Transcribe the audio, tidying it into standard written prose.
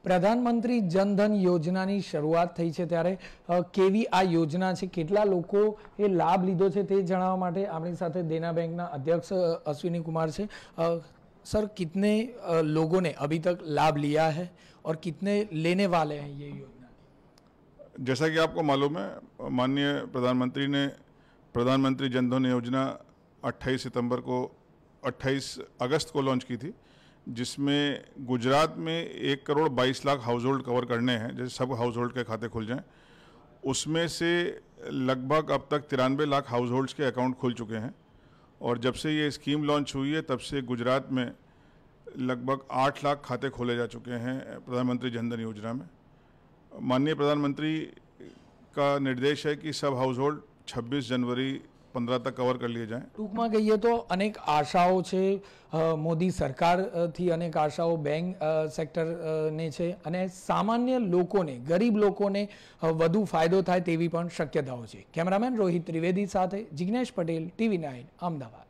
પ્રધાનમંત્રી જનધન યોજનાની શરૂઆત થઈ છે ત્યારે કેવી આ યોजना છે, કેટલા લોકો એ લાભ લીધો છે તે જણાવવા માટે આપણી સાથે દેના બેંકના અધ્યક્ષ અશ્વિनी कुमार છે। सर, कितने लोगों ने अभी तक लाभ लिया है और कितने लेने वाले हैं ये योजना? जैसा कि आपको मालूम है, माननीय प्रधानमंत्री ने प्रधानमंत्री जनधन योजना 28 अगस्त को लॉन्च की थी, जिसमें गुजरात में 1,22,00,000 हाउस होल्ड कवर करने हैं, जैसे सब हाउस होल्ड के खाते खुल जाएं। उसमें से लगभग अब तक 93 लाख हाउस होल्ड्स के अकाउंट खुल चुके हैं। और जब से ये स्कीम लॉन्च हुई है तब से गुजरात में लगभग 8 लाख खाते खोले जा चुके हैं प्रधानमंत्री जनधन योजना में। माननीय प्रधानमंत्री का निर्देश है कि सब हाउस होल्ड 26 जनवरी 15 तक कवर कर लिए जाएं। टूंक में कहीए तो अनेक आशाओं छे, मोदी सरकार थी अनेक आशाओं बैंक सेक्टर ने छे अने सामान्य लोकोने, गरीब लोकोने वधु फायदो थाय तेवी पण शक्यताओं छे। कैमरामेन रोहित त्रिवेदी साथे जिग्नेश पटेल, TV9 अमदावाद।